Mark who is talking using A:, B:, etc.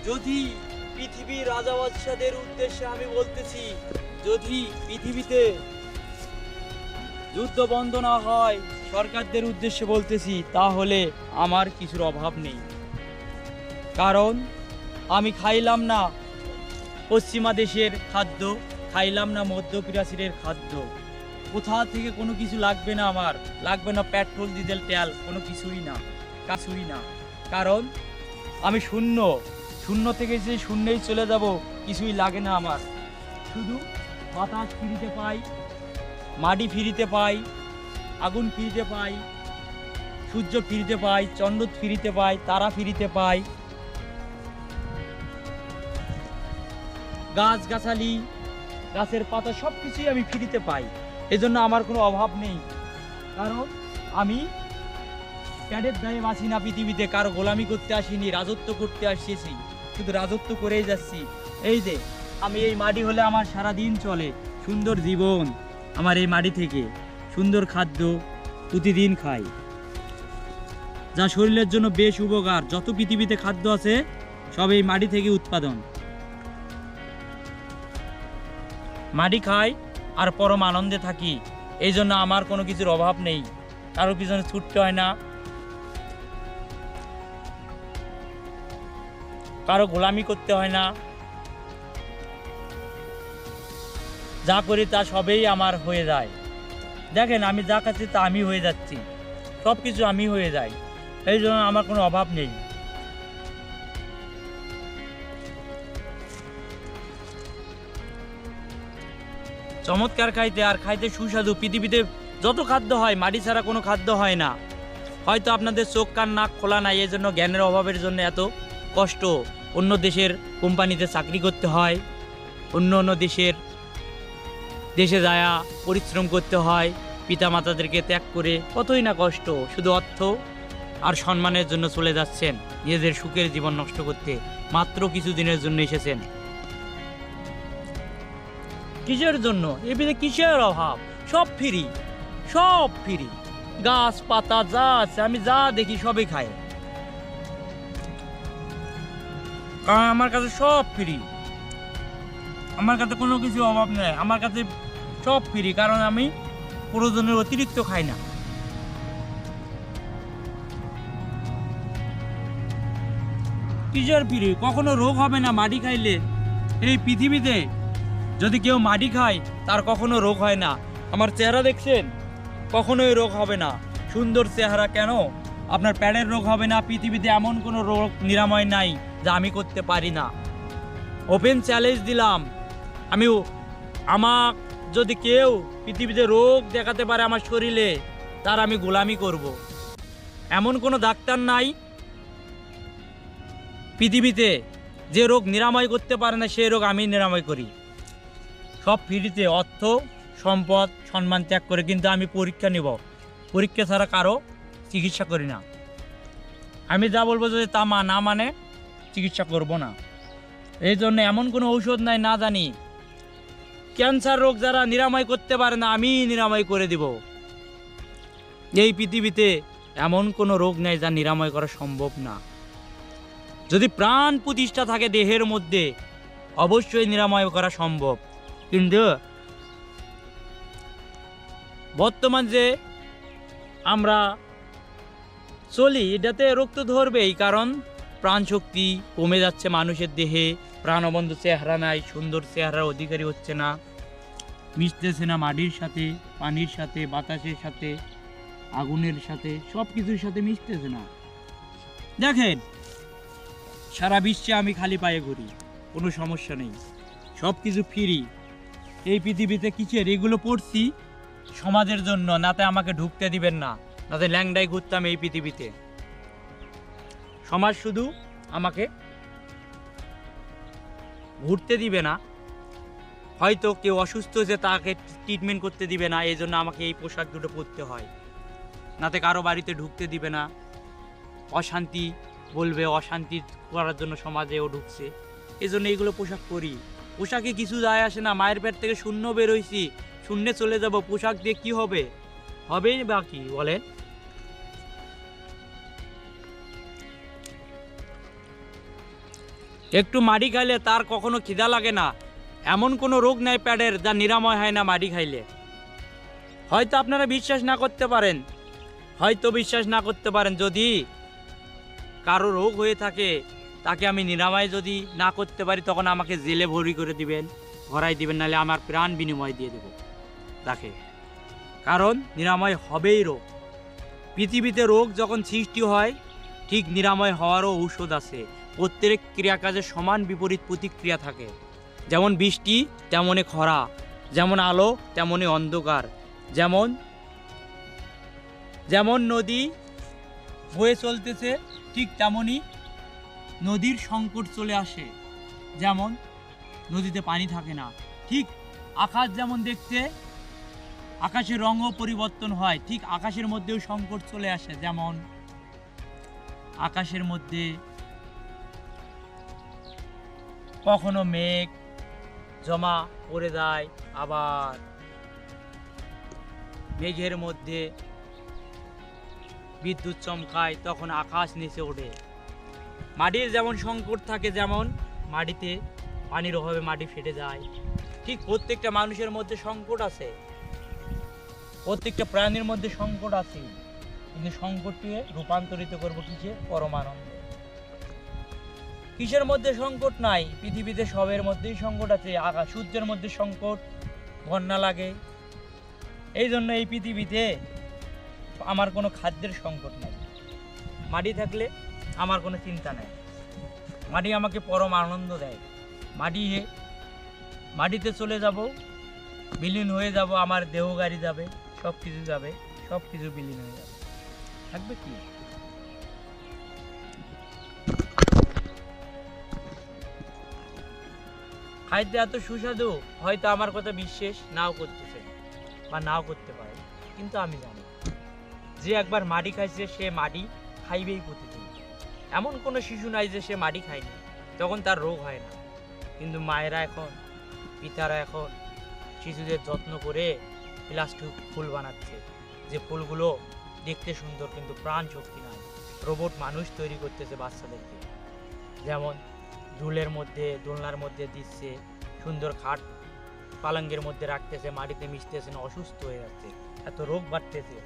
A: যদি পৃথিবীর রাজা বাদশাদের উদ্দেশ্যে আমি বলতেছি, যদি পৃথিবীতে যুদ্ধ বন্ধ না হয়, সরকারদের উদ্দেশ্যে বলতেছি, তাহলে আমার কিছুর অভাব নেই। কারণ আমি খাইলাম না পশ্চিমা দেশের খাদ্য, খাইলাম না মধ্যপ্রাচ্যের খাদ্য। কোথা থেকে কোনো কিছু লাগবে না, আমার লাগবে না পেট্রোল ডিজেল তেল, কোনো কিছুই না, কিছুই না। কারণ আমি শূন্য, শূন্য থেকে যে শূন্যেই চলে যাব, কিছুই লাগে না আমার। শুধু বাতাস ফিরিতে পাই, মাটি ফিরিতে পাই, আগুন ফিরিতে পাই, সূর্য ফিরিতে পাই, চন্দ্র ফিরিতে পাই, তারা ফিরিতে পাই, গাছগাছালি, গাছের পাতা সব কিছুই আমি ফিরিতে পাই। এজন্য আমার কোনো অভাব নেই। কারণ আমি প্যাডের দায়ে বাঁচি না পৃথিবীতে, কারো গোলামি করতে আসিনি, রাজত্ব করতে আসিয়েছি, শুধু রাজত্ব করেই যাচ্ছি। এই যে আমি এই মাটি হলে আমার সারা দিন চলে, সুন্দর জীবন আমার এই মাটি থেকে, সুন্দর খাদ্য প্রতিদিন খাই, যা শরীরের জন্য বেশ উপকার। যত পৃথিবীতে খাদ্য আছে সব এই মাটি থেকে উৎপাদন। মাটি খাই আর পরম আনন্দে থাকি। এই জন্য আমার কোনো কিছুর অভাব নেই, কারো পিছনে ছুটতে হয় না, কারো গোলামি করতে হয় না। যা করি তা সবেই আমার হয়ে যায়। দেখেন আমি যা খাচ্ছি তা আমি হয়ে যাচ্ছি, সব কিছু আমি হয়ে যাই। এই জন্য আমার কোনো অভাব নেই। চমৎকার খাইতে আর খাইতে সুস্বাদু। পৃথিবীতে যত খাদ্য হয়, মাটি ছাড়া কোনো খাদ্য হয় না। হয়তো আপনাদের চোখ কান নাক খোলা নাই, এই জন্য জ্ঞানের অভাবের জন্য এত কষ্ট। অন্য দেশের কোম্পানিতে চাকরি করতে হয়, অন্য অন্য দেশে যায়া পরিশ্রম করতে হয়, পিতা মাতাদেরকে ত্যাগ করে, কতই না কষ্ট। শুধু অর্থ আর সম্মানের জন্য চলে যাচ্ছেন, নিজেদের সুখের জীবন নষ্ট করতে। মাত্র কিছু দিনের জন্য এসেছেন। কিসের জন্য? এবারে কিসের অভাব? সব ফ্রি, সব ফ্রি। গাছ পাতা যা আছে, আমি যা দেখি সবই খাই, কারণ আমার কাছে সব ফ্রি। আমার কাছে কোনো কিছু অভাব নেই, আমার কাছে সব ফ্রি, কারণ আমি প্রয়োজনের অতিরিক্ত খাই না। কিসের ফ্রি? কখনো রোগ হবে না মাটি খাইলে। এই পৃথিবীতে যদি কেউ মাটি খায়, তার কখনো রোগ হয় না। আমার চেহারা দেখছেন, কখনোই রোগ হবে না। সুন্দর চেহারা, কেন আপনার প্যাডের রোগ হবে না? পৃথিবীতে এমন কোনো রোগ নিরাময় নাই যা আমি করতে পারি না। ওপেন চ্যালেঞ্জ দিলাম, আমি আমার যদি কেউ পৃথিবীতে রোগ দেখাতে পারে আমার শরীরে, তার আমি গোলামি করব। এমন কোনো ডাক্তার নাই পৃথিবীতে যে রোগ নিরাময় করতে পারে না, সেই রোগ আমি নিরাময় করি। সব ফ্রিতে, অর্থ সম্পদ সম্মান ত্যাগ করে। কিন্তু আমি পরীক্ষা নিব, পরীক্ষা ছাড়া কারো চিকিৎসা করি না। আমি যা বলবো যদি তা না মানে চিকিৎসা করব না। এই জন্য এমন কোনো ঔষধ নাই না জানি। ক্যান্সার রোগ যারা নিরাময় করতে পারে না, আমি নিরাময় করে দিব। এই পৃথিবীতে এমন কোনো রোগ নেই যা নিরাময় করা সম্ভব না। যদি প্রাণ প্রতিষ্ঠা থাকে দেহের মধ্যে, অবশ্যই নিরাময় করা সম্ভব। কিন্তু বর্তমান যে আমরা চলি, এটাতে রোগ তো ধরবেই, কারণ প্রাণ শক্তি কমে যাচ্ছে মানুষের দেহে। প্রাণবন্ত চেহারা নাই, সুন্দর চেহারার অধিকারী হচ্ছে না, মিশতেছে না মাটির সাথে, পানির সাথে, বাতাসের সাথে, আগুনের সাথে, সব কিছুর সাথে মিশতেছে না। দেখেন সারা বিশ্বে আমি খালি পায়ে ঘুরি, কোনো সমস্যা নেই, সব কিছু ফ্রি। এই পৃথিবীতে কিসের? এগুলো পড়ছি সমাজের জন্য, নাতে আমাকে ঢুকতে দিবেন না, নাতে ল্যাংডাই ঘুরতাম এই পৃথিবীতে। সমাজ শুধু আমাকে ঘুরতে দিবে না, হয়তো কেউ অসুস্থ হয়েছে তাকে ট্রিটমেন্ট করতে দিবে না, এই জন্য আমাকে এই পোশাক দুটো পরতে হয়, নাতে কারো বাড়িতে ঢুকতে দিবে না। অশান্তি বলবে, অশান্তি করার জন্য সমাজেও ঢুকছে, এই জন্য এইগুলো পোশাক পরি। পোশাকে কিছু যায় আসে না, মায়ের পেট থেকে শূন্য বেরোইছি, শূন্যে চলে যাব, পোশাক দিয়ে কি হবে? হবেই বা কি বলেন? একটু মাটি খাইলে তার কখনো খিদা লাগে না, এমন কোনো রোগ নাই পেটের যা নিরাময় হয় না মাটি খাইলে। হয়তো আপনারা বিশ্বাস না করতে পারেন, যদি কারো রোগ হয়ে থাকে তাকে আমি নিরাময় যদি না করতে পারি তখন আমাকে জেলে ভরি করে দিবেন, ভরাই দিবেন, নাহলে আমার প্রাণ বিনিময় দিয়ে দেব তাকে। কারণ নিরাময় হবেই রোগ। পৃথিবীতে রোগ যখন সৃষ্টি হয় ঠিক নিরাময় হওয়ারও ঔষধ আছে। প্রত্যেক ক্রিয়াকাজে সমান বিপরীত প্রতিক্রিয়া থাকে। যেমন বৃষ্টি তেমনই খরা, যেমন আলো তেমনই অন্ধকার, যেমন নদী বয়ে চলতেছে ঠিক তেমনই নদীর সংকট চলে আসে। যেমন নদীতে পানি থাকে না, ঠিক আকাশ যেমন দেখতে আকাশের রঙও পরিবর্তন হয়, ঠিক আকাশের মধ্যেও সংকট চলে আসে। যেমন আকাশের মধ্যে কখনো মেঘ জমা পড়ে যায়, আবার মেঘের মধ্যে বিদ্যুৎ চমকায়, তখন আকাশ নিচে ওঠে। মাটির যেমন সংকট থাকে, যেমন মাটিতে পানির অভাবে মাটি ফেটে যায়, ঠিক প্রত্যেকটা মানুষের মধ্যে সংকট আছে, প্রত্যেকটা প্রাণীর মধ্যে সংকট আছে। কিন্তু সংকটকে রূপান্তরিত করবো কিসে? পরমানন্দে। কিসের মধ্যে সংকট নাই? পৃথিবীতে সবের মধ্যেই সংকট আছে। আকাশ সূর্যের মধ্যে সংকট, বন্যা লাগে। এই জন্য এই পৃথিবীতে আমার কোনো খাদ্যের সংকট নাই। মাটি থাকলে আমার কোনো চিন্তা নাই। মাটি আমাকে পরম আনন্দ দেয়। মাটিতে চলে যাব, বিলীন হয়ে যাব, আমার দেহ গাড়ি যাবে, সব কিছু বিলীন হয়ে যাবে, থাকবে কি? খাদ্য এত সুস্বাদু, হয়তো আমার কথা বিশ্বাস নাও করতেছে বা নাও করতে পারে, কিন্তু আমি জানি যে একবার মাটি খাইছে সে মাটি খাইবেই প্রতিদিন। এমন কোনো শিশু নাই যে সে মাটি খায়নি, তখন তার রোগ হয় না। কিন্তু মায়েরা এখন, পিতারা এখন শিশুদের যত্ন করে প্লাস্টিক ফুল বানাচ্ছে, যে ফুলগুলো দেখতে সুন্দর কিন্তু প্রাণ শক্তি নাই। রোবট মানুষ তৈরি করতেছে বাচ্চাদেরকে, যেমন দোলনার মধ্যে দিচ্ছে, সুন্দর খাট পালঙ্গের মধ্যে রাখতেছে, মাটিতে মিশতেছে না, অসুস্থ হয়ে যাচ্ছে, এত রোগ বাড়তেছে।